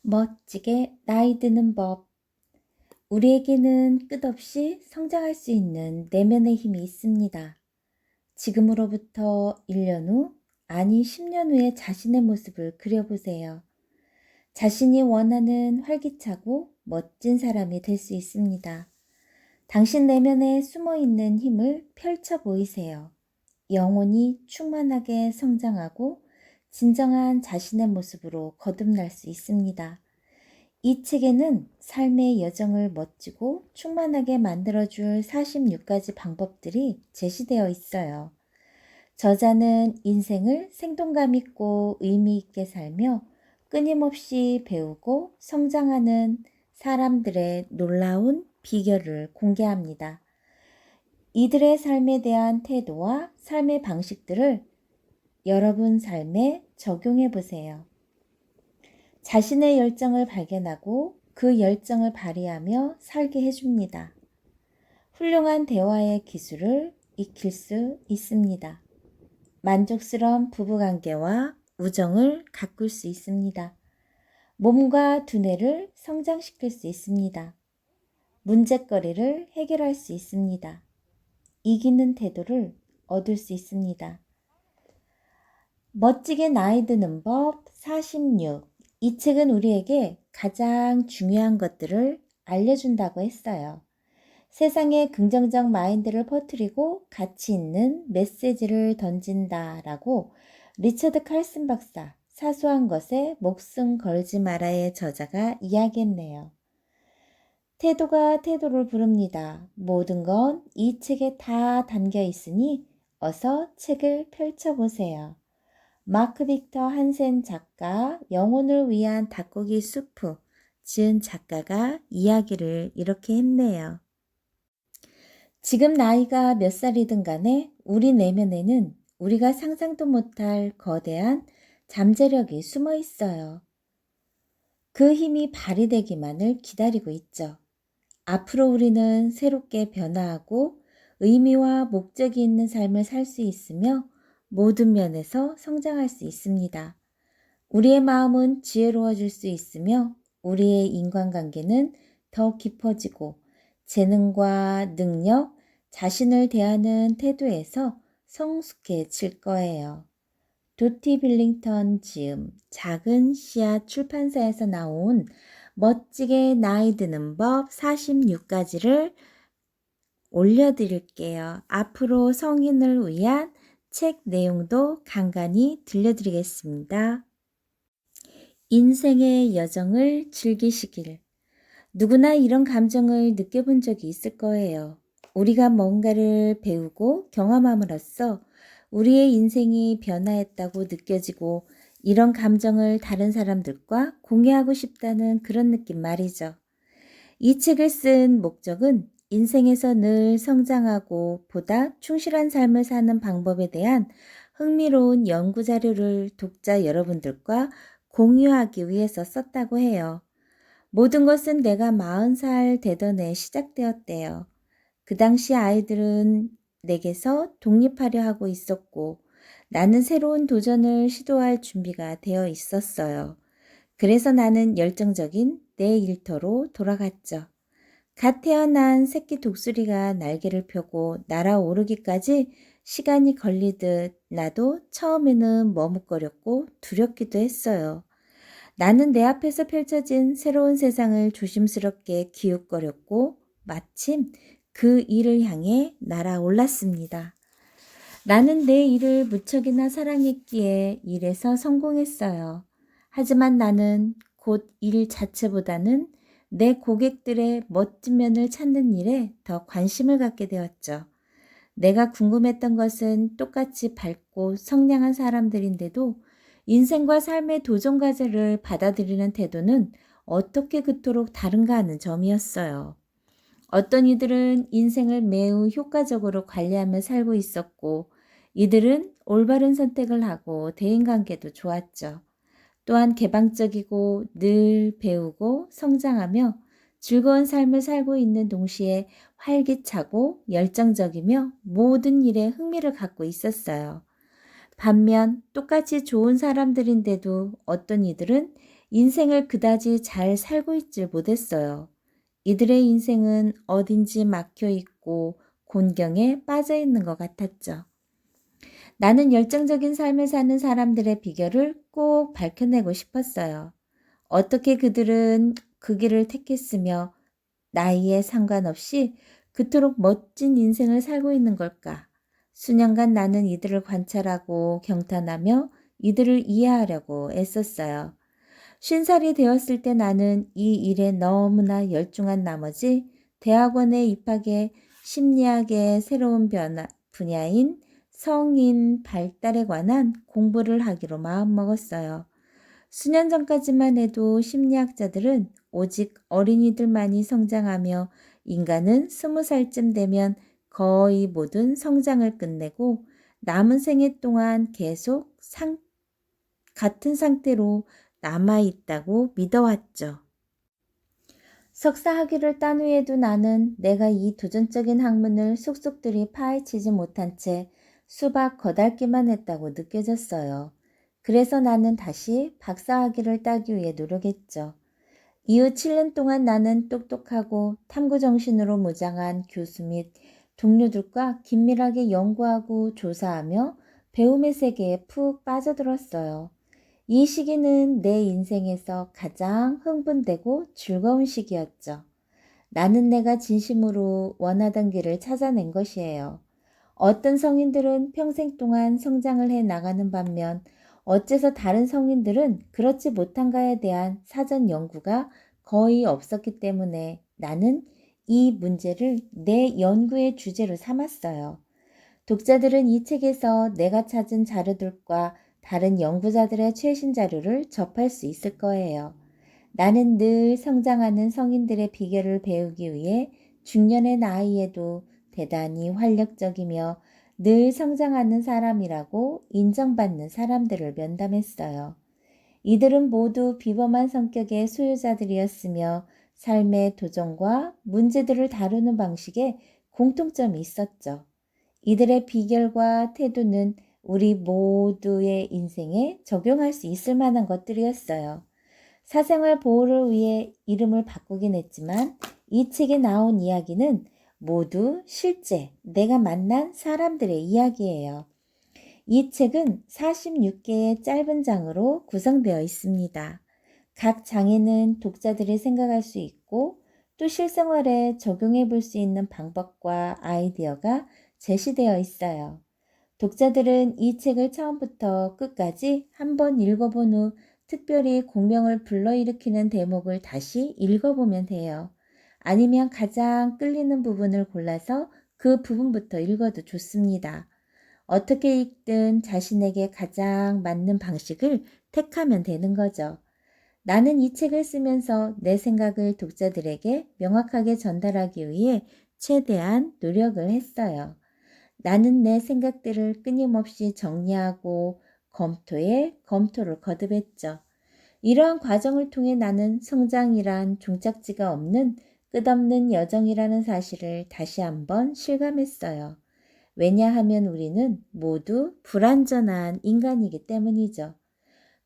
멋지게 나이 드는 법. 우리에게는 끝없이 성장할 수 있는 내면의 힘이 있습니다. 지금으로부터 1년 후, 아니 10년 후의 자신의 모습을 그려보세요. 자신이 원하는 활기차고 멋진 사람이 될 수 있습니다. 당신 내면에 숨어 있는 힘을 펼쳐 보이세요. 영혼이 충만하게 성장하고 진정한 자신의 모습으로 거듭날 수 있습니다. 이 책에는 삶의 여정을 멋지고 충만하게 만들어줄 46가지 방법들이 제시되어 있어요. 저자는 인생을 생동감 있고 의미 있게 살며 끊임없이 배우고 성장하는 사람들의 놀라운 비결을 공개합니다. 이들의 삶에 대한 태도와 삶의 방식들을 여러분 삶에 적용해 보세요. 자신의 열정을 발견하고 그 열정을 발휘하며 살게 해줍니다. 훌륭한 대화의 기술을 익힐 수 있습니다. 만족스러운 부부관계와 우정을 가꿀 수 있습니다. 몸과 두뇌를 성장시킬 수 있습니다. 문제거리를 해결할 수 있습니다. 이기는 태도를 얻을 수 있습니다. 멋지게 나이 드는 법 46. 이 책은 우리에게 가장 중요한 것들을 알려준다고 했어요. 세상에 긍정적 마인드를 퍼뜨리고 가치 있는 메시지를 던진다라고 리처드 칼슨 박사 사소한 것에 목숨 걸지 마라의 저자가 이야기했네요. 태도가 태도를 부릅니다. 모든 건 이 책에 다 담겨 있으니 어서 책을 펼쳐보세요. 마크 빅터 한센 작가, 영혼을 위한 닭고기 수프 지은 작가가 이야기를 이렇게 했네요. 지금 나이가 몇 살이든 간에 우리 내면에는 우리가 상상도 못할 거대한 잠재력이 숨어 있어요. 그 힘이 발휘되기만을 기다리고 있죠. 앞으로 우리는 새롭게 변화하고 의미와 목적이 있는 삶을 살 수 있으며 모든 면에서 성장할 수 있습니다. 우리의 마음은 지혜로워질 수 있으며 우리의 인간관계는 더 깊어지고 재능과 능력, 자신을 대하는 태도에서 성숙해질 거예요. 도티 빌링턴 지음 작은 씨앗 출판사에서 나온 멋지게 나이 드는 법 46가지를 올려드릴게요. 앞으로 성인을 위한 책 내용도 간간히 들려드리겠습니다. 인생의 여정을 즐기시길. 누구나 이런 감정을 느껴본 적이 있을 거예요. 우리가 뭔가를 배우고 경험함으로써 우리의 인생이 변화했다고 느껴지고 이런 감정을 다른 사람들과 공유하고 싶다는 그런 느낌 말이죠. 이 책을 쓴 목적은 인생에서 늘 성장하고 보다 충실한 삶을 사는 방법에 대한 흥미로운 연구 자료를 독자 여러분들과 공유하기 위해서 썼다고 해요. 모든 것은 내가 40살 되던 해 시작되었대요. 그 당시 아이들은 내게서 독립하려 하고 있었고 나는 새로운 도전을 시도할 준비가 되어 있었어요. 그래서 나는 열정적인 내 일터로 돌아갔죠. 갓 태어난 새끼 독수리가 날개를 펴고 날아오르기까지 시간이 걸리듯 나도 처음에는 머뭇거렸고 두렵기도 했어요. 나는 내 앞에서 펼쳐진 새로운 세상을 조심스럽게 기웃거렸고 마침 그 일을 향해 날아올랐습니다. 나는 내 일을 무척이나 사랑했기에 일에서 성공했어요. 하지만 나는 곧 일 자체보다는 내 고객들의 멋진 면을 찾는 일에 더 관심을 갖게 되었죠. 내가 궁금했던 것은 똑같이 밝고 성량한 사람들인데도 인생과 삶의 도전 과제를 받아들이는 태도는 어떻게 그토록 다른가 하는 점이었어요. 어떤 이들은 인생을 매우 효과적으로 관리하며 살고 있었고 이들은 올바른 선택을 하고 대인관계도 좋았죠. 또한 개방적이고 늘 배우고 성장하며 즐거운 삶을 살고 있는 동시에 활기차고 열정적이며 모든 일에 흥미를 갖고 있었어요. 반면 똑같이 좋은 사람들인데도 어떤 이들은 인생을 그다지 잘 살고 있질 못했어요. 이들의 인생은 어딘지 막혀 있고 곤경에 빠져 있는 것 같았죠. 나는 열정적인 삶을 사는 사람들의 비결을 꼭 밝혀내고 싶었어요. 어떻게 그들은 그 길을 택했으며 나이에 상관없이 그토록 멋진 인생을 살고 있는 걸까? 수년간 나는 이들을 관찰하고 경탄하며 이들을 이해하려고 애썼어요. 50살이 되었을 때 나는 이 일에 너무나 열중한 나머지 대학원에 입학해 심리학의 새로운 분야인 성인 발달에 관한 공부를 하기로 마음먹었어요. 수년 전까지만 해도 심리학자들은 오직 어린이들만이 성장하며 인간은 20살쯤 되면 거의 모든 성장을 끝내고 남은 생애 동안 계속 같은 상태로 남아있다고 믿어왔죠. 석사 학위를 딴 후에도 나는 내가 이 도전적인 학문을 속속들이 파헤치지 못한 채 수박 겉핥기만 했다고 느껴졌어요. 그래서 나는 다시 박사 학위를 따기 위해 노력했죠. 이후 7년 동안 나는 똑똑하고 탐구정신으로 무장한 교수 및 동료들과 긴밀하게 연구하고 조사하며 배움의 세계에 푹 빠져들었어요. 이 시기는 내 인생에서 가장 흥분되고 즐거운 시기였죠. 나는 내가 진심으로 원하던 길을 찾아낸 것이에요. 어떤 성인들은 평생 동안 성장을 해 나가는 반면 어째서 다른 성인들은 그렇지 못한가에 대한 사전 연구가 거의 없었기 때문에 나는 이 문제를 내 연구의 주제로 삼았어요. 독자들은 이 책에서 내가 찾은 자료들과 다른 연구자들의 최신 자료를 접할 수 있을 거예요. 나는 늘 성장하는 성인들의 비결을 배우기 위해 중년의 나이에도 대단히 활력적이며 늘 성장하는 사람이라고 인정받는 사람들을 면담했어요. 이들은 모두 비범한 성격의 소유자들이었으며 삶의 도전과 문제들을 다루는 방식에 공통점이 있었죠. 이들의 비결과 태도는 우리 모두의 인생에 적용할 수 있을 만한 것들이었어요. 사생활 보호를 위해 이름을 바꾸긴 했지만 이 책에 나온 이야기는 모두 실제 내가 만난 사람들의 이야기예요. 이 책은 46개의 짧은 장으로 구성되어 있습니다. 각 장에는 독자들이 생각할 수 있고 또 실생활에 적용해 볼 수 있는 방법과 아이디어가 제시되어 있어요. 독자들은 이 책을 처음부터 끝까지 한번 읽어본 후 특별히 공명을 불러일으키는 대목을 다시 읽어보면 돼요. 아니면 가장 끌리는 부분을 골라서 그 부분부터 읽어도 좋습니다. 어떻게 읽든 자신에게 가장 맞는 방식을 택하면 되는 거죠. 나는 이 책을 쓰면서 내 생각을 독자들에게 명확하게 전달하기 위해 최대한 노력을 했어요. 나는 내 생각들을 끊임없이 정리하고 검토에 검토를 거듭했죠. 이러한 과정을 통해 나는 성장이란 종착지가 없는 끝없는 여정이라는 사실을 다시 한번 실감했어요. 왜냐하면 우리는 모두 불완전한 인간이기 때문이죠.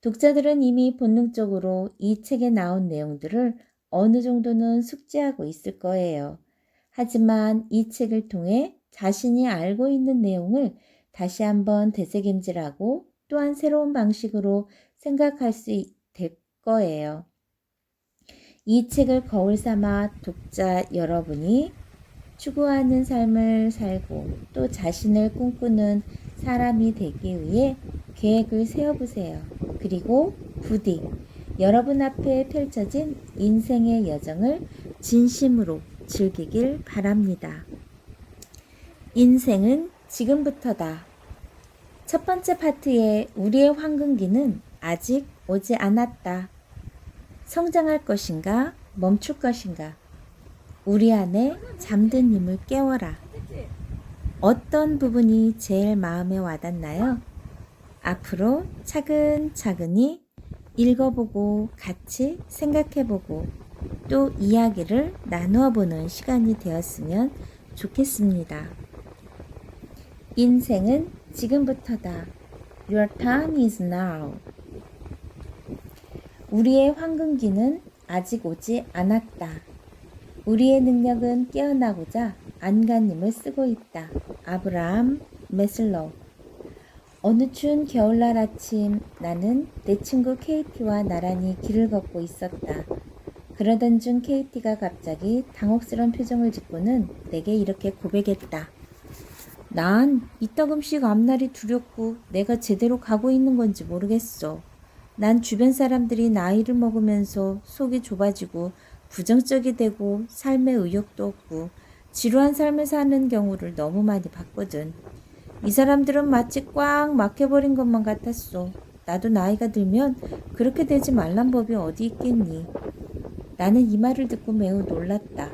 독자들은 이미 본능적으로 이 책에 나온 내용들을 어느 정도는 숙지하고 있을 거예요. 하지만 이 책을 통해 자신이 알고 있는 내용을 다시 한번 되새김질하고 또한 새로운 방식으로 생각할 수 될 거예요. 이 책을 거울 삼아 독자 여러분이 추구하는 삶을 살고 또 자신을 꿈꾸는 사람이 되기 위해 계획을 세워보세요. 그리고 부디 여러분 앞에 펼쳐진 인생의 여정을 진심으로 즐기길 바랍니다. 인생은 지금부터다. 첫 번째 파트의 우리의 황금기는 아직 오지 않았다. 성장할 것인가 멈출 것인가. 우리 안에 잠든 힘을 깨워라. 어떤 부분이 제일 마음에 와닿나요? 앞으로 차근차근히 읽어보고 같이 생각해보고 또 이야기를 나누어보는 시간이 되었으면 좋겠습니다. 인생은 지금부터다. Your time is now. 우리의 황금기는 아직 오지 않았다. 우리의 능력은 깨어나고자 안간힘을 쓰고 있다. 아브라함 메슬로우. 어느 추운 겨울날 아침 나는 내 친구 케이티와 나란히 길을 걷고 있었다. 그러던 중 케이티가 갑자기 당혹스러운 표정을 짓고는 내게 이렇게 고백했다. 난 이따금씩 앞날이 두렵고 내가 제대로 가고 있는 건지 모르겠어. 난 주변 사람들이 나이를 먹으면서 속이 좁아지고 부정적이 되고 삶의 의욕도 없고 지루한 삶을 사는 경우를 너무 많이 봤거든. 이 사람들은 마치 꽉 막혀버린 것만 같았어. 나도 나이가 들면 그렇게 되지 말란 법이 어디 있겠니? 나는 이 말을 듣고 매우 놀랐다.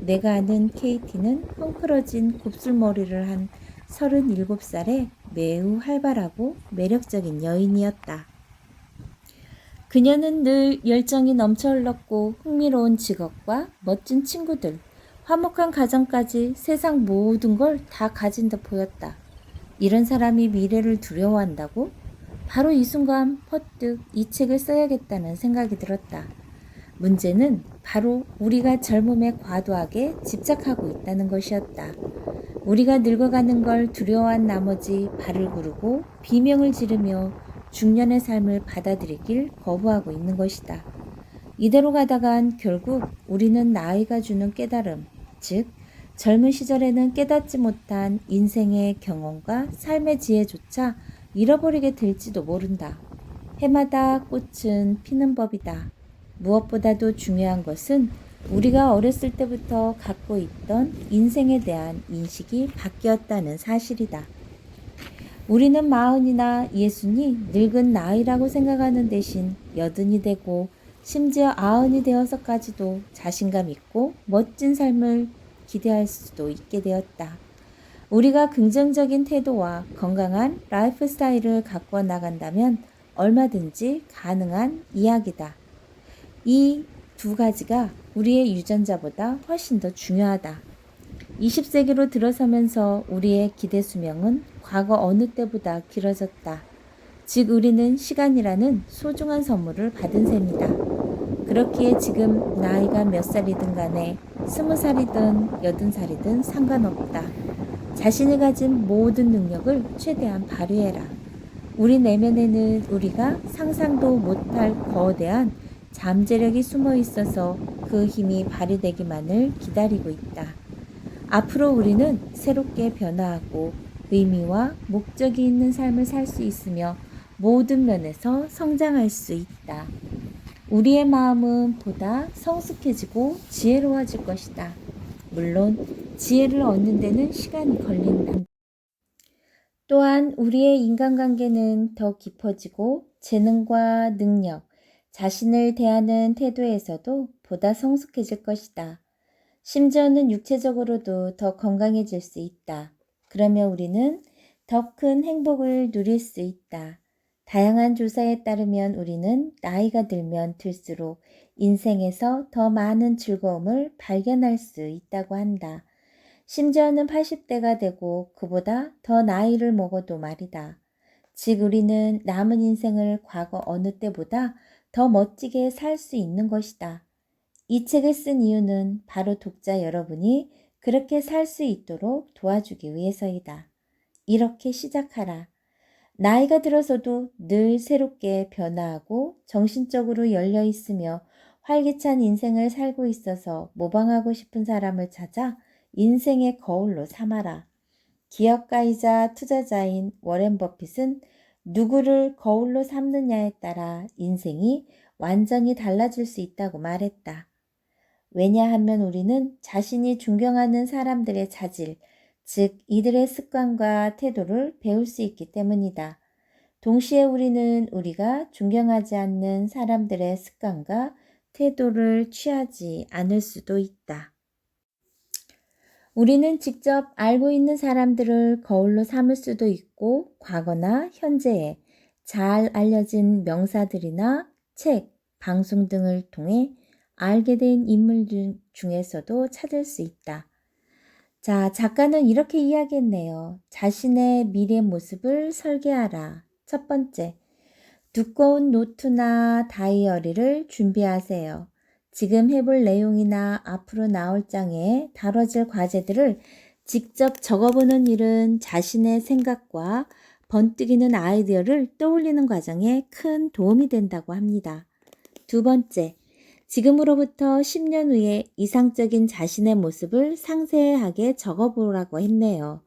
내가 아는 케이티는 헝클어진 곱슬머리를 한 37살의 매우 활발하고 매력적인 여인이었다. 그녀는 늘 열정이 넘쳐 흘렀고 흥미로운 직업과 멋진 친구들, 화목한 가정까지 세상 모든 걸 다 가진 듯 보였다. 이런 사람이 미래를 두려워한다고? 바로 이 순간 퍼뜩 이 책을 써야겠다는 생각이 들었다. 문제는 바로 우리가 젊음에 과도하게 집착하고 있다는 것이었다. 우리가 늙어가는 걸 두려워한 나머지 발을 구르고 비명을 지르며 중년의 삶을 받아들이길 거부하고 있는 것이다. 이대로 가다간 결국 우리는 나이가 주는 깨달음, 즉 젊은 시절에는 깨닫지 못한 인생의 경험과 삶의 지혜조차 잃어버리게 될지도 모른다. 해마다 꽃은 피는 법이다. 무엇보다도 중요한 것은 우리가 어렸을 때부터 갖고 있던 인생에 대한 인식이 바뀌었다는 사실이다. 우리는 40이나 60이 늙은 나이라고 생각하는 대신 80이 되고 심지어 90이 되어서까지도 자신감 있고 멋진 삶을 기대할 수도 있게 되었다. 우리가 긍정적인 태도와 건강한 라이프 스타일을 가꾸어 나간다면 얼마든지 가능한 이야기다. 이 두 가지가 우리의 유전자보다 훨씬 더 중요하다. 20세기로 들어서면서 우리의 기대 수명은 과거 어느 때보다 길어졌다. 즉 우리는 시간이라는 소중한 선물을 받은 셈이다. 그렇기에 지금 나이가 몇 살이든 간에 20살이든 80살이든 상관없다. 자신이 가진 모든 능력을 최대한 발휘해라. 우리 내면에는 우리가 상상도 못할 거대한 잠재력이 숨어 있어서 그 힘이 발휘되기만을 기다리고 있다. 앞으로 우리는 새롭게 변화하고 의미와 목적이 있는 삶을 살 수 있으며 모든 면에서 성장할 수 있다. 우리의 마음은 보다 성숙해지고 지혜로워질 것이다. 물론 지혜를 얻는 데는 시간이 걸린다. 또한 우리의 인간관계는 더 깊어지고 재능과 능력, 자신을 대하는 태도에서도 보다 성숙해질 것이다. 심지어는 육체적으로도 더 건강해질 수 있다. 그러면 우리는 더 큰 행복을 누릴 수 있다. 다양한 조사에 따르면 우리는 나이가 들면 들수록 인생에서 더 많은 즐거움을 발견할 수 있다고 한다. 심지어는 80대가 되고 그보다 더 나이를 먹어도 말이다. 즉 우리는 남은 인생을 과거 어느 때보다 더 멋지게 살 수 있는 것이다. 이 책을 쓴 이유는 바로 독자 여러분이 그렇게 살 수 있도록 도와주기 위해서이다. 이렇게 시작하라. 나이가 들어서도 늘 새롭게 변화하고 정신적으로 열려 있으며 활기찬 인생을 살고 있어서 모방하고 싶은 사람을 찾아 인생의 거울로 삼아라. 기업가이자 투자자인 워렌 버핏은 누구를 거울로 삼느냐에 따라 인생이 완전히 달라질 수 있다고 말했다. 왜냐하면 우리는 자신이 존경하는 사람들의 자질, 즉 이들의 습관과 태도를 배울 수 있기 때문이다. 동시에 우리는 우리가 존경하지 않는 사람들의 습관과 태도를 취하지 않을 수도 있다. 우리는 직접 알고 있는 사람들을 거울로 삼을 수도 있고 과거나 현재에 잘 알려진 명사들이나 책, 방송 등을 통해 알게 된 인물 중에서도 찾을 수 있다. 자, 작가는 이렇게 이야기했네요. 자신의 미래 모습을 설계하라. 첫 번째, 두꺼운 노트나 다이어리를 준비하세요. 지금 해볼 내용이나 앞으로 나올 장에 다뤄질 과제들을 직접 적어보는 일은 자신의 생각과 번뜩이는 아이디어를 떠올리는 과정에 큰 도움이 된다고 합니다. 두 번째, 지금으로부터 10년 후에 이상적인 자신의 모습을 상세하게 적어보라고 했네요.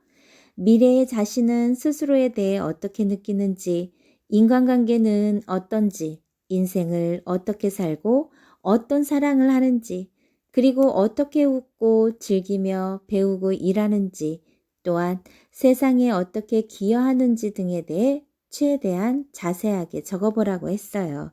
미래의 자신은 스스로에 대해 어떻게 느끼는지, 인간관계는 어떤지, 인생을 어떻게 살고 어떤 사랑을 하는지, 그리고 어떻게 웃고 즐기며 배우고 일하는지, 또한 세상에 어떻게 기여하는지 등에 대해 최대한 자세하게 적어보라고 했어요.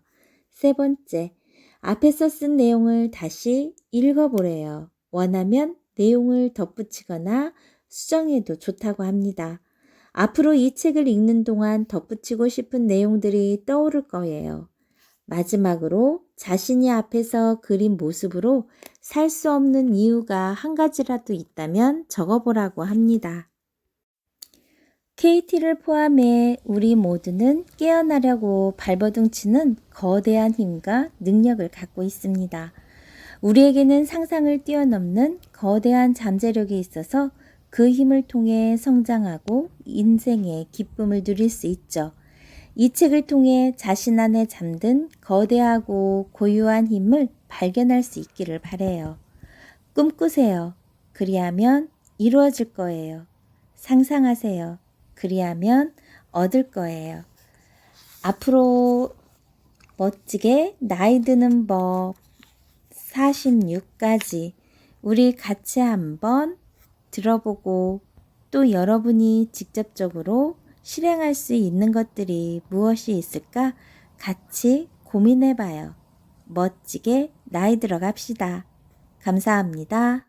세 번째, 앞에서 쓴 내용을 다시 읽어보래요. 원하면 내용을 덧붙이거나 수정해도 좋다고 합니다. 앞으로 이 책을 읽는 동안 덧붙이고 싶은 내용들이 떠오를 거예요. 마지막으로 자신이 앞에서 그린 모습으로 살 수 없는 이유가 한 가지라도 있다면 적어보라고 합니다. KT를 포함해 우리 모두는 깨어나려고 발버둥치는 거대한 힘과 능력을 갖고 있습니다. 우리에게는 상상을 뛰어넘는 거대한 잠재력이 있어서 그 힘을 통해 성장하고 인생의 기쁨을 누릴 수 있죠. 이 책을 통해 자신 안에 잠든 거대하고 고유한 힘을 발견할 수 있기를 바라요. 꿈꾸세요. 그리하면 이루어질 거예요. 상상하세요. 그리하면 얻을 거예요. 앞으로 멋지게 나이 드는 법 46까지 우리 같이 한번 들어보고 또 여러분이 직접적으로 실행할 수 있는 것들이 무엇이 있을까 같이 고민해 봐요. 멋지게 나이 들어갑시다. 감사합니다.